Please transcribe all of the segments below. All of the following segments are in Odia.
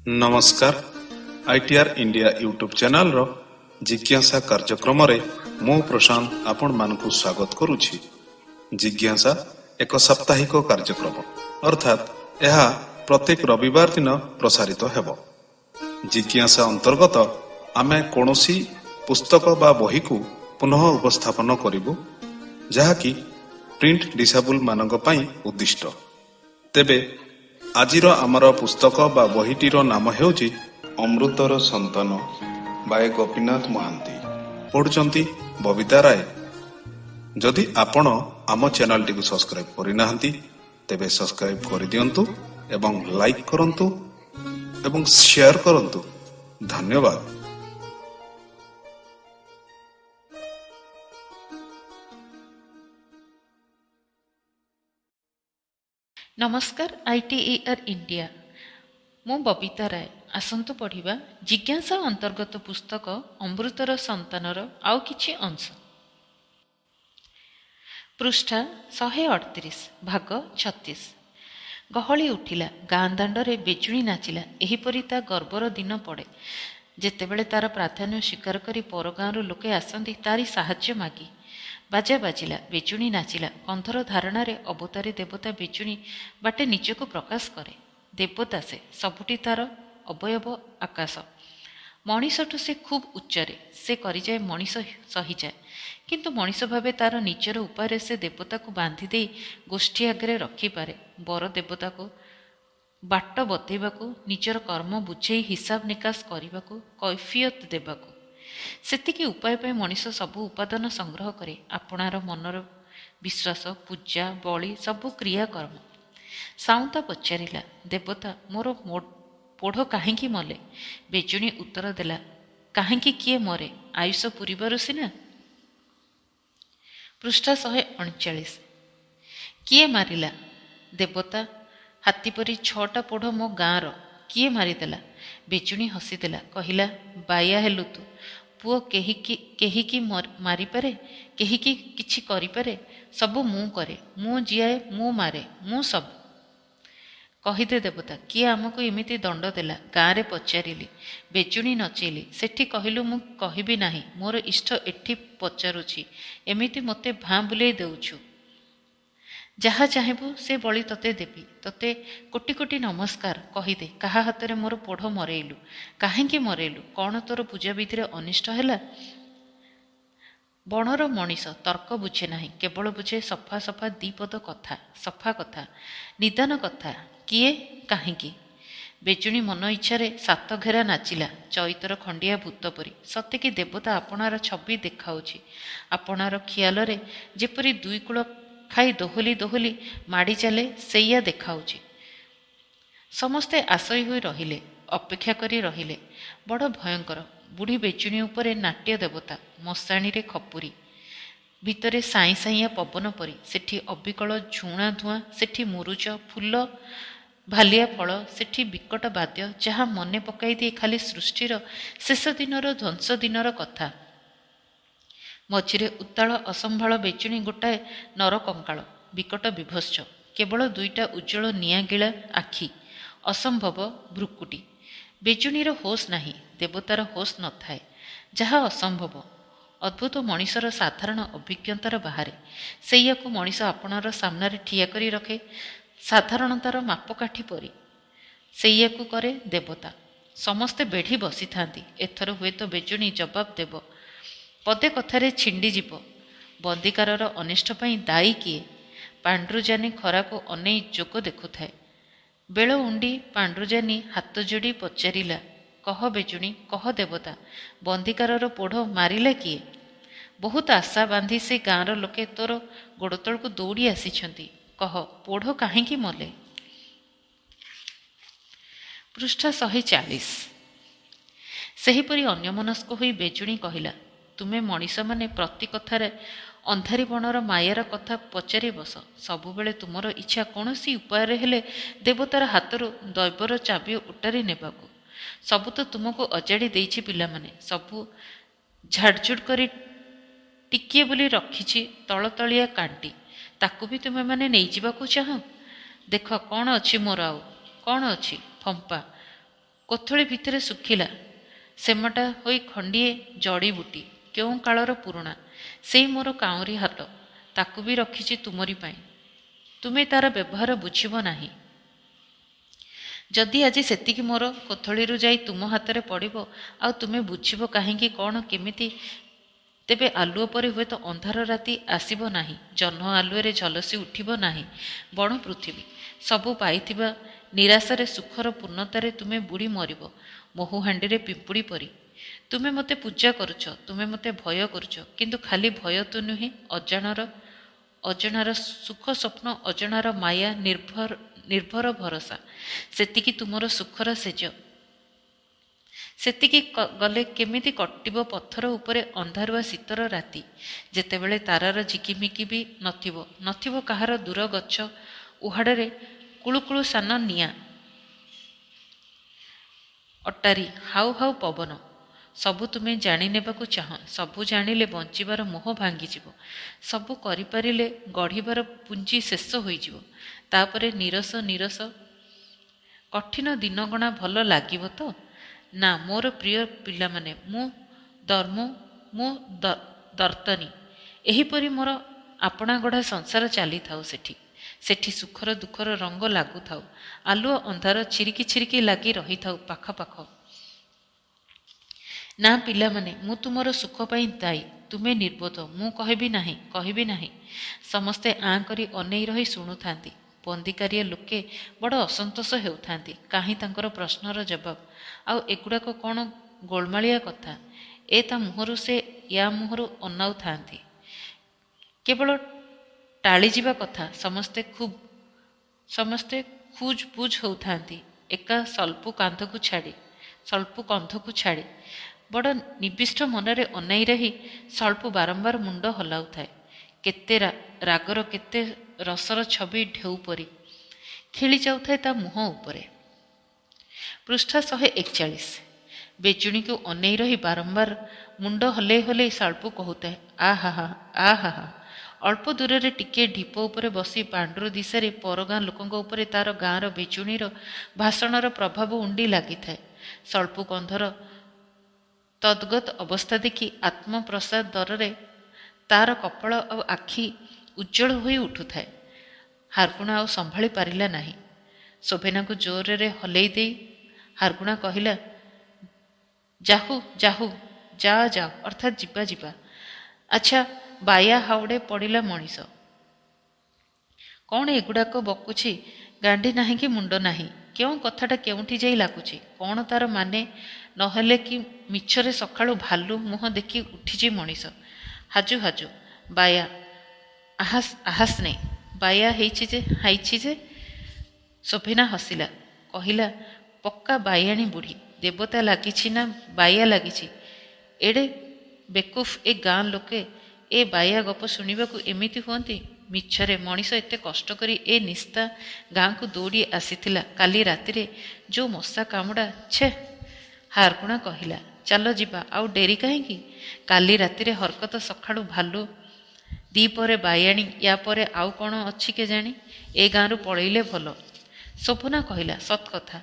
नमस्कार आईटीआर इंडिया यूट्यूब चैनल रो जिज्ञासा कार्यक्रम रे मु प्रशांत आपण मानकु स्वागत करूछि। जिज्ञासा एक साप्ताहिक कार्यक्रम अर्थात यह प्रत्येक रविवार दिन प्रसारित हेबो। जिज्ञासा अंतर्गत आमे कोनोसी पुस्तक बा बही को पुनः उपस्थापन करिबु जहाँकि प्रिंट डिसेबल मानक पई उद्दिष्ट। तेबे आजिर आमर पुस्तक बा बहीटीर नाम हेउची अमृतर संतान बाय गोपीनाथ महांती, पढ़ुचंती बबिता राय। जदि आपण आम चैनल टी सब्सक्राइब करिनाहंती तेबे सब्सक्राइब कर दियंतु एवं लाइक करंतु एवं शेयर करंतु। धन्यवाद। नमस्कार आईटीआर इंडिया मु बबिता राय। आसंतु पढ़िबा जिज्ञासा अंतर्गत पुस्तक अमृतर संतानर आउ किछि अंश। पृष्ठा 138 भाग 36। गहली उठिला, गाँ दाण्डरे बेजुणी नाचिला। एहीपरि ता गर्वर दिन पड़े जेतेबेले तार प्राधान्य स्वीकार करी पर गाँरु लोके आसंती तारी साहाय्य मागी। बाजा बाजिला, बेजुणी नाचिला। कंधर धारणारे अवतारी देवता बेजुणी बाटे निजको प्रकाश करे। देवता से सबुटी तार अवयव आकाश। मनीषठु से खूब उच्चरे से करिजाए मनीष सहीजाए, किंतु मनीष भावे तार निजर उपाय से देवता को बांधी दे गोष्ठी आगे रखिपारे। बर देवता को बाट बतेबाकू, निजर कर्म बुझे हिसाब निकास करने कैफियत देबाकू सेतिकी उपाय पे मनीष सबु उपादान संग्रह करे। आपणार मनर विश्वास, पूजा, बलि सबु क्रियाकर्म। साउंता पचारिला, देवता मोर पोढ़ काहींकी मले? बेजुणी उत्तर देला, काहींकी किए मरे, आयुष पूरीबारु सिना। पृष्ठा 139। किए मारिला? देवता, हाथीपरी 6टा पोढ़ मो गाँर किए मारिदेला? बेजुणी हसीदेला, कहिला, बाया हेलु तू पुओ, केही की मारिपारे, केही की किछि करिपारे? सबु मु करे, मु जियाए, मु मारे, मु सब। कहिदे देवता, किए आमको एमिति दंड देला? गाँरे पचारिली, बेजुणी नचेली। सेठी कहिलु, मु कहिबी नाही, मोर इष्ट एठी पचारुछि, एमिति मते भां बुलेई देउछु। जहा चाहेबु से बलि तते देबी, तते कोटि कोटि नमस्कार। कहिदे, काहा हाथरे मोर पोढ़ मरेइलु? काहींकी मरेइलु? कौन तोर पूजा विधिरे अनिष्ट हैला? बणर मनीष तर्क बुझे नाही, केवल बुझे सफा सफा दीपद कथा, सफा कथा, निदान कथा। किए, काहींकी? बेजुणी मन इच्छारे 7 घेरा नाचिला, चैतर खंडिया भूत परी। सतेकी देवता आपणार छवि देखाउछि। आपणार खियालरे जेपरी दुई कूल खाई दोहली दोहली माड़ी चले सेया देखाउछि। समस्ते आशय होई रहिले, अपेक्षा करी रहिले। बड़ भयंकर बुढ़ी बेजुणी उपरे नाट्य देवता। मशाणी रे खपुरी, भितरे साई साइया पवन परी। सेठी अबिकल झुणा धुआं, सेठी मुरुज फूल भालिया फल, सेठी विकट बाद्य, जहाँ मने पकाई दिए खाली सृष्टिर शेष दिनर ध्वंस दिनर कथा। मझिरे उत्ताल असंभाଳ बेजुणी गोटाए नर कंकाଳ, विकट विभत्स। केवल 2टा उज्ज्वल निआगिला आखि, असंभव भ्रुकुटी। बेजुणीर होश नाही, देवतार होश न थाए। जहा असंभव, अद्भुत मनीषर साधारण अभिज्ञतार बाहरे, सेयाकु मनीष आपणार सामनारे ठिया करी रखे साधारणतार मापकाठी परी। सेयाकु करे देवता। समस्ते बेढ़ी बसी थांती। एथर हुए तो बेजुणी जवाब देव, पदे कथारे छिंडी जीव। बंदीकारर अनिष्ट पई दायी किए? पांडुजानी खरा को अनेई जोग देखुथाए। बेल उंडी पांडुजानी हाथ जोड़ी पचारिला, कह बेजुणी, कह देवता, बंदीकारर पोढ़ मारिला किए? बहुत आशा बांधी से गाँर लोके तोर गोड़तल को दौड़ी आसीछंती, कह पोढ़ काहींकी मले? पृष्ठा 140। सेहीपरि अन्यमनस्क होई बेजुणी कहिला, तुमे मनीष माने प्रति कथारे अंधारी बणर मायार कथा पचारि बस। सबुबेले तुमर इच्छा कौनसी उपाय हेले देवतार हाथरू दैवर चाबी उटारी नेबाकू। सबु तो तुमको अजाड़ी देइछि पिलामाने, सबु झाड़झुड़ करी टिकिए बोली रखिछि तलतलिया कांटी, ताकू भी तुमे माने नहीं जिबाकू चाह? देख कौन अछि मोर, आउ कौन अछि? फंपा କୋଥଳି ଭିତରେ ଶୁଖିଲା ସେମଟା ହୋଇ ଖଣ୍ଡିଏ ଜଡ଼ିବୁଟି, କେଉଁ କାଳର ପୁରୁଣା। ସେଇ ମୋର କାଉଁରୀ ହାତ, ତାକୁ ବି ରଖିଛି ତୁମରି ପାଇଁ। ତୁମେ ତାର ବ୍ୟବହାର ବୁଝିବ ନାହିଁ। ଯଦି ଆଜି ସେତିକି ମୋର କୋଥଳିରୁ ଯାଇ ତୁମ ହାତରେ ପଡ଼ିବ, ଆଉ ତୁମେ ବୁଝିବ କାହିଁକି କ'ଣ କେମିତି, ତେବେ ଆଲୁଅ ପରେ ହୁଏତ ଅନ୍ଧାର ରାତି ଆସିବ ନାହିଁ, ଜହ୍ନ ଆଲୁଅରେ ଝଲସି ଉଠିବ ନାହିଁ ବଣ ପୃଥିବୀ। ସବୁ ପାଇଥିବା ନିରାଶାରେ ସୁଖର ପୂର୍ଣ୍ଣତାରେ ତୁମେ ବୁଡ଼ି ମରିବ ମହୁହାଣ୍ଡିରେ ପିମ୍ପୁଡ଼ି ପରି। ତୁମେ ମୋତେ ପୂଜା କରୁଛ, ତୁମେ ମୋତେ ଭୟ କରୁଛ, କିନ୍ତୁ ଖାଲି ଭୟ ତ ନୁହେଁ, ଅଜଣାର ସୁଖ ସ୍ୱପ୍ନ, ଅଜଣାର ମାୟା, ନିର୍ଭର ଭରସା। ସେତିକି ତୁମର ସୁଖର ସେଜ। ସେତିକି ଗଲେ କେମିତି କଟିବ ପଥର ଉପରେ ଅନ୍ଧାରୁଆ ଶୀତର ରାତି, ଯେତେବେଳେ ତାରାର ଝିକିମିକି ବି ନଥିବ କାହାର ଦୂର ଗଛ ଉହାଡ଼ରେ କୁଳୁକୁଳୁ ସାନ ନିଆଁ, ଅଟାରୀ ହାଉ ହାଉ ପବନ। ସବୁ ତୁମେ ଜାଣିନେବାକୁ ଚାହଁ। ସବୁ ଜାଣିଲେ ବଞ୍ଚିବାର ମୋହ ଭାଙ୍ଗିଯିବ। ସବୁ କରିପାରିଲେ ଗଢ଼ିବାର ପୁଞ୍ଜି ଶେଷ ହୋଇଯିବ। ତାପରେ ନିରସ କଠିନ ଦିନଗଣା ଭଲ ଲାଗିବ ତ? ନା ମୋର ପ୍ରିୟ ପିଲାମାନେ, ମୁଁ ଦର୍ତ୍ତନୀ। ଏହିପରି ମୋର ଆପଣାଗଢ଼ା ସଂସାର ଚାଲିଥାଉ। ସେଠି ସୁଖର ଦୁଃଖର ରଙ୍ଗ ଲାଗୁଥାଉ। ଆଲୁଅ ଅନ୍ଧାର ଛିରିକି ଲାଗି ରହିଥାଉ ପାଖ। ନା ପିଲାମାନେ, ମୁଁ ତୁମର ସୁଖ ପାଇଁ ଦାୟୀ। ତୁମେ ନିର୍ବୋଧ। ମୁଁ କହିବି ନାହିଁ। ସମସ୍ତେ ଆଁ କରି ଅନେଇ ରହି ଶୁଣୁଥାନ୍ତି। ବନ୍ଦିକାରିଆ ଲୋକେ ବଡ଼ ଅସନ୍ତୋଷ ହେଉଥାନ୍ତି। କାହିଁ ତାଙ୍କର ପ୍ରଶ୍ନର ଜବାବ। ଆଉ ଏଗୁଡ଼ାକ କ'ଣ ଗୋଳମାଳିଆ କଥା? ଏ ତା ମୁହଁରୁ ସେ ୟା ମୁହଁରୁ ଅନାଉଥାନ୍ତି। କେବଳ ଟାଳିଯିବା କଥା। ସମସ୍ତେ ଖୁଜ୍ ବୁଜ୍ ହେଉଥାନ୍ତି ଏକା ସ୍ୱଳ୍ପ କନ୍ଧକୁ ଛାଡ଼ି। ବଡ଼ ନିବିଷ୍ଟ ମନରେ ଅନାଇ ରହି ସ୍ୱଳ୍ପ ବାରମ୍ବାର ମୁଣ୍ଡ ହଲାଉଥାଏ। କେତେ ରାଗର କେତେ ରସର ଛବି ଢେଉ ପରି ଖେଳି ଯାଉଥାଏ ତା ମୁହଁ ଉପରେ। ପୃଷ୍ଠା 141। ବେଜୁଣୀକୁ ଅନେଇ ରହି ବାରମ୍ବାର ମୁଣ୍ଡ ହଲେଇ ସ୍ୱଳ୍ପ କହୁଥାଏ, ଆହା। ଅଳ୍ପ ଦୂରରେ ଟିକିଏ ଢିପ ଉପରେ ବସି ପାଣ୍ଡୁର ଦିଶାରେ ପରଗାଁ ଲୋକଙ୍କ ଉପରେ ତାର ଗାଁର ବେଜୁଣୀର ଭାଷଣର ପ୍ରଭାବ ଉଣ୍ଡି ଲାଗିଥାଏ। ସ୍ୱଳ୍ପ କନ୍ଧର ତଦ୍ଗତ ଅବସ୍ଥା ଦେଖି ଆତ୍ମପ୍ରସାଦ ଦରରେ ତାର କପାଳ ଆଉ ଆଖି ଉଜ୍ଜ୍ୱଳ ହୋଇ ଉଠୁଥାଏ। ହାରଗୁଣା ଆଉ ସମ୍ଭାଳି ପାରିଲା ନାହିଁ। ଶୋଭନାକୁ ଜୋରରେ ହଲେଇ ଦେଇ ହାରଗୁଣା କହିଲା, ଯାହୁ ଯା ଅର୍ଥାତ୍ ଯିବା। ଆଚ୍ଛା, ବାୟା ହାଉଡ଼େ ପଡ଼ିଲା ମଣିଷ କ'ଣ ଏଗୁଡ଼ାକ ବକୁଛି? ଗାଣ୍ଡି ନାହିଁ କି ମୁଣ୍ଡ ନାହିଁ। କେଉଁ କଥାଟା କେଉଁଠି ଯାଇ ଲାଗୁଛି? କ'ଣ ତାର ମାନେ? ନହେଲେ କି ମିଛରେ ସକାଳୁ ଭାଲୁ ମୁହଁ ଦେଖି ଉଠିଛି ମଣିଷ। ହାଜୁ ବାୟା ଆହାସ୍ନେ ବାୟା ହେଇଛି ଯେ। ଶୋଭନା ହସିଲା, କହିଲା, ପକ୍କା ବାୟାଣୀ ବୁଢ଼ୀ। ଦେବତା ଲାଗିଛି ନା ବାୟା ଲାଗିଛି? ଏଡ଼େ ବେକୁଫ୍ ଏ ଗାଁ ଲୋକେ। ଏ ବାୟା ଗପ ଶୁଣିବାକୁ ଏମିତି ହୁଅନ୍ତି? ମିଛରେ ମଣିଷ ଏତେ କଷ୍ଟ କରି ଏ ନିସ୍ତା ଗାଁକୁ ଦୌଡ଼ି ଆସିଥିଲା। କାଲି ରାତିରେ ଯୋଉ ମଶା କାମୁଡ଼ା, ଛେ। ହାରଗୁଣା କହିଲା, ଚାଲ ଯିବା, ଆଉ ଡେରି କାହିଁକି? କାଲି ରାତିରେ ହରକତ, ସକାଳୁ ଭାଲୁ, ଦିପରେ ବାୟାଣୀ, ୟା ପରେ ଆଉ କ'ଣ ଅଛି କେଜାଣି? ଏ ଗାଁରୁ ପଳେଇଲେ ଭଲ। ଶୋଭନା କହିଲା, ସତ୍ କଥା।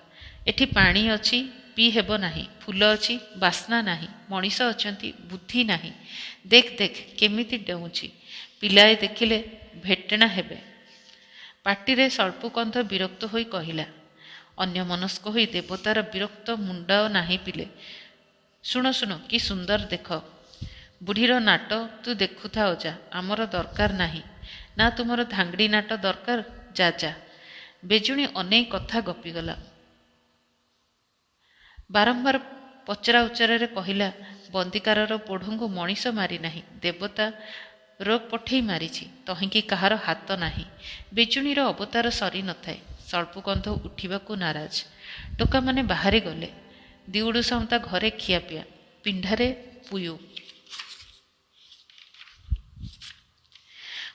ଏଠି ପାଣି ଅଛି, ପିଇ ହେବ ନାହିଁ। ଫୁଲ ଅଛି, ବାସ୍ନା ନାହିଁ। ମଣିଷ ଅଛନ୍ତି, ବୁଦ୍ଧି ନାହିଁ। ଦେଖ କେମିତି ଡେଉଁଛି। ପିଲାଏ ଦେଖିଲେ ଭେଟଣା ହେବେ। ପାଟିରେ ସ୍ୱଳ୍ପକନ୍ଧ ବିରକ୍ତ ହୋଇ କହିଲା। ଅନ୍ୟମନସ୍କ ହୋଇ ଦେବତାର ବିରକ୍ତ ମୁଣ୍ଡାଅ ନାହିଁ ପିଲେ। ଶୁଣ କି ସୁନ୍ଦର ଦେଖ। ବୁଢ଼ୀର ନାଟ ତୁ ଦେଖୁଥାଅ ଯା, ଆମର ଦରକାର ନାହିଁ। ନା ତୁମର ଧାଙ୍ଗଡ଼ି ନାଟ ଦରକାର? ଯା। ବେଜୁଣୀ ଅନେକ କଥା ଗପିଗଲା। ବାରମ୍ବାର ପଚରା ଉଚ୍ଚାରରେ କହିଲା, ବନ୍ଦିକାରର ପୋଢ଼ଙ୍କୁ ମଣିଷ ମାରି ନାହିଁ, ଦେବତା ରୋଗ ପଠେଇ ମାରିଛି। ତହିଁକି କାହାର ହାତ ନାହିଁ। ବେଜୁଣୀର ଅବତାର ସରି ନଥାଏ। ସ୍ୱଳ୍ପକନ୍ଧ ଉଠିବାକୁ ନାରାଜ। ଟୋକାମାନେ ବାହାରି ଗଲେ। ଦିଉଡୁ ସାଉଁତା ଘରେ ଖିଆପିଆ। ପିଣ୍ଡାରେ ପୁୟୁ।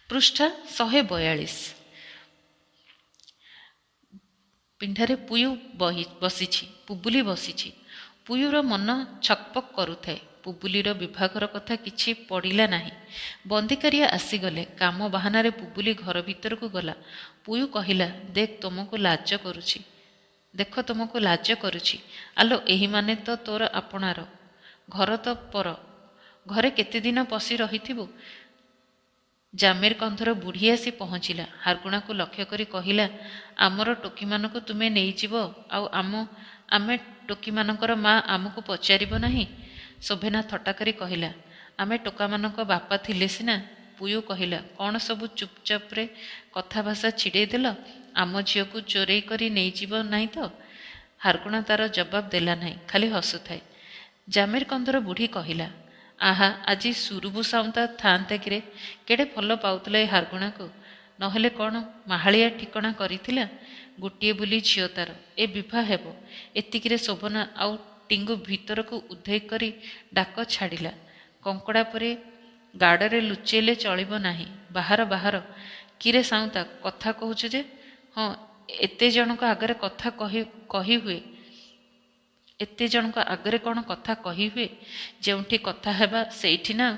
ପୃଷ୍ଠା 142। ପିଣ୍ଡାରେ ପୁବୁଲି ବସିଛି। ପୁୟୁର ମନ ଛକପକ କରୁଥାଏ। ପୁବୁଲିର ବିଭାଘର କଥା କିଛି ପଡ଼ିଲା ନାହିଁ। ବନ୍ଦିକାରିଆ ଆସିଗଲେ। କାମ ବାହାନାରେ ପୁବୁଲି ଘର ଭିତରକୁ ଗଲା। ପୁୟୁ କହିଲା, ଦେଖ, ତୁମକୁ ଲାଜ କରୁଛି। ଦେଖ ତୁମକୁ ଲାଜ କରୁଛି। ଆଲୋ ଏହିମାନେ ତ ତୋର ଆପଣାର, ଘର ତ ପର, ଘରେ କେତେ ଦିନ ପଶି ରହିଥିବୁ। ଜାମିର କନ୍ଧର ବୁଢ଼ୀ ଆସି ପହଞ୍ଚିଲା। ହାରଗୁଣାକୁ ଲକ୍ଷ୍ୟ କରି କହିଲା, ଆମର ଟୋକିମାନଙ୍କୁ ତୁମେ ନେଇଯିବ, ଆଉ ଆମେ ଟୋକିମାନଙ୍କର ମା ଆମକୁ ପଚାରିବ ନାହିଁ? ଶୋଭେନା ଥଟ୍ଟା କରି କହିଲା, ଆମେ ଟୋକାମାନଙ୍କ ବାପା ଥିଲେ ସିନା। ପୁୟୁ କହିଲା, କ'ଣ ସବୁ ଚୁପଚାପରେ କଥା ଭାଷା ଛିଡ଼େଇ ଦେଲ? ଆମ ଝିଅକୁ ଚୋରେଇ କରି ନେଇଯିବ ନାହିଁ ତ? ହାରଗୁଣା ତାର ଜବାବ ଦେଲା ନାହିଁ, ଖାଲି ହସୁଥାଏ। ଜାମିର କନ୍ଧର ବୁଢ଼ୀ କହିଲା, ଆହା, ଆଜି ସୁରୁବୁ ସାଉନ୍ତା ଥାନ୍ତା କିରେ, କେଡ଼େ ଭଲ ପାଉଥିଲା ଏ ହାରଗୁଣାକୁ। ନହେଲେ କ'ଣ ମାହାଳିଆ ଠିକଣା କରିଥିଲା? ଗୋଟିଏ ବୋଲି ଝିଅ ତାର, ଏ ବିଭା ହେବ। ଏତିକିରେ ଶୋଭନା ଆଉ ଟିଙ୍ଗୁ ଭିତରକୁ ଉଦ୍ଧେଇ କରି ଡାକ ଛାଡ଼ିଲା, କଙ୍କଡ଼ା ପରି ଗାଡ଼ରେ ଲୁଚେଇଲେ ଚଳିବ ନାହିଁ। ବାହାର ବାହାର। କିରେ ସାଉନ୍ତା, କଥା କହୁଛୁ ଯେ? ହଁ, ଏତେ ଜଣଙ୍କ ଆଗରେ କଥା କହି ହୁଏ? ଏତେ ଜଣଙ୍କ ଆଗରେ କ'ଣ କଥା କହି ହୁଏ? ଯେଉଁଠି କଥା ହେବା ସେଇଠି ନା।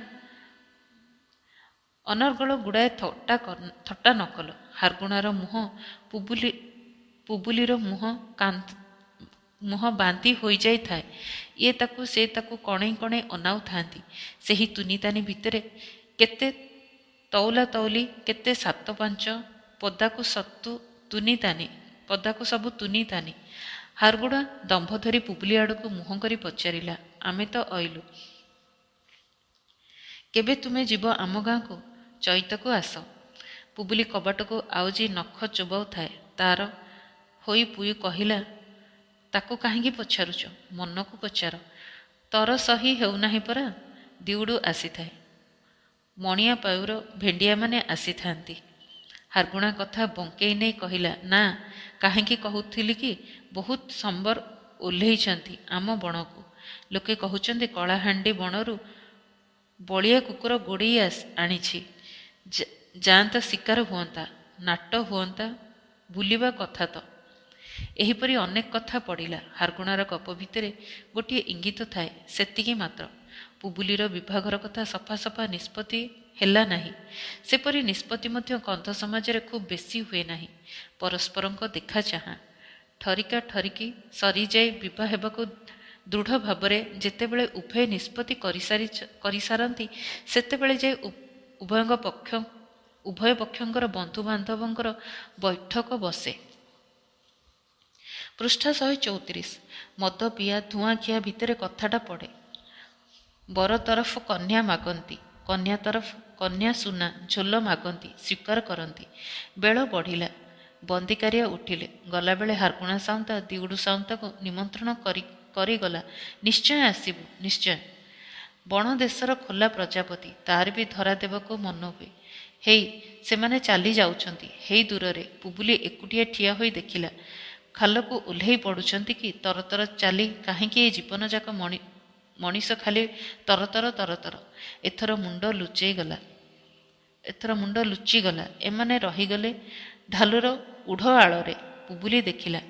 ଅନର୍ଗଳ ଗୁଡ଼ାଏ ଥଟ୍ଟା ନକଲ। ହାରଗୁଣାର ମୁହଁ ପୁବୁଲିର ମୁହଁ ବାନ୍ତି ହୋଇଯାଇଥାଏ। ଇଏ ତାକୁ ସେ ତାକୁ କଣେଇ କଣେଇ ଅନାଉଥାନ୍ତି। ସେହି ତୁନିତାନି ଭିତରେ କେତେ ତଉଲା ତଉଲି, କେତେ ସାତ ପାଞ୍ଚ, ପଦାକୁ ସବୁ ତୁନିତାନି। ହାରଗୁଣା ଦମ୍ଭ ଧରି ପୁବୁଲି ଆଡ଼କୁ ମୁହଁ କରି ପଚାରିଲା, ଆମେ ତ ଅଇଲୁ। କେବେ ତୁମେ ଯିବ ଆମ ଗାଁକୁ? ଚଇତକୁ ଆସ। ପୁବୁଲି କବାଟକୁ ଆଉଜି ନଖ ଚୋବାଉଥାଏ। ତାର ହୋଇ ପୁୟୁ କହିଲା, ତାକୁ କାହିଁକି ପଚାରୁଛ? ମନକୁ ପଚାର। ତର ସହି ହେଉନାହିଁ ପରା। ଦିଉଡ଼ୁ ଆସିଥାଏ। ମଣିଆ ପାୟୁର ଭେଣ୍ଡିଆମାନେ ଆସିଥାନ୍ତି। ହାରଗୁଣା କଥା ବଙ୍କେଇ ନେଇ କହିଲା, ନା, କାହିଁକି କହୁଥିଲି କି, ବହୁତ ସମ୍ବର ଓହ୍ଲେଇଛନ୍ତି ଆମ ବଣକୁ। ଲୋକେ କହୁଛନ୍ତି କଳାହାଣ୍ଡି ବଣରୁ ବଳିଆ କୁକୁର ଗୋଡ଼େଇ ଆଣିଛି। ଯାଆନ୍ତା ଶିକାର ହୁଅନ୍ତା, ନାଟ ହୁଅନ୍ତା, ବୁଲିବା କଥା ତ। ଏହିପରି ଅନେକ କଥା ପଡ଼ିଲା। ହାରଗୁଣାର ଗପ ଭିତରେ ଗୋଟିଏ ଇଙ୍ଗିତ ଥାଏ, ସେତିକି ମାତ୍ର। ପୁବୁଲିର ବିଭାଘର କଥା ସଫା ସଫା ନିଷ୍ପତ୍ତି ହେଲା ନାହିଁ। ସେପରି ନିଷ୍ପତ୍ତି ମଧ୍ୟ କନ୍ଧ ସମାଜରେ ଖୁବ୍ ବେଶୀ ହୁଏ ନାହିଁ। ପରସ୍ପରଙ୍କ ଦେଖା ଚାହାଁ, ଠରିକା ଠରିକି ସରିଯାଇ ବିଭା ହେବାକୁ ଦୃଢ଼ ଭାବରେ ଯେତେବେଳେ ଉଭୟ ନିଷ୍ପତ୍ତି କରିସାରନ୍ତି, ସେତେବେଳେ ଯାଇ ଉଭୟ ପକ୍ଷଙ୍କର ବନ୍ଧୁବାନ୍ଧବଙ୍କର ବୈଠକ ବସେ। ପୃଷ୍ଠା 134। ମଦ ପିଆ ଧୂଆଁଖିଆ ଭିତରେ କଥାଟା ପଡ଼େ। ବର ତରଫ କନ୍ୟା ମାଗନ୍ତି, କନ୍ୟା ତରଫ କନ୍ୟା ସୁନା ଝୋଲ ମାଗନ୍ତି, ସ୍ୱୀକାର କରନ୍ତି। ବେଳ ବଢ଼ିଲା। ବନ୍ଦିକାରିଆ ଉଠିଲେ। ଗଲାବେଳେ ହାରଗୁଣା ସାଉନ୍ତା ଦିଉଡ଼ୁ ସାଉନ୍ତାକୁ ନିମନ୍ତ୍ରଣ କରିଗଲା, ନିଶ୍ଚୟ ଆସିବୁ, ନିଶ୍ଚୟ। ବଣ ଦେଶର ଖୋଲା ପ୍ରଜାପତି, ତାର ବି ଧରା ଦେବାକୁ ମନ ହୁଏ। ହେଇ, ସେମାନେ ଚାଲି ଯାଉଛନ୍ତି। ହେଇ ଦୂରରେ ପୁବୁଲି ଏକୁଟିଆ ଠିଆ ହୋଇ ଦେଖିଲା, ଖାଲକୁ ଓହ୍ଲେଇ ପଡ଼ୁଛନ୍ତି କି ତରତର ଚାଲି। କାହିଁକି ଏ ଜୀବନଯାକ ମଣିଷ ଖାଲି ତରତର ତରତର। ଏଥର ମୁଣ୍ଡ ଲୁଚିଗଲା। ଏମାନେ ରହିଗଲେ ଢାଲୁର ଉଢ଼ ଆଳରେ। ପୁବୁଲି ଦେଖିଲା,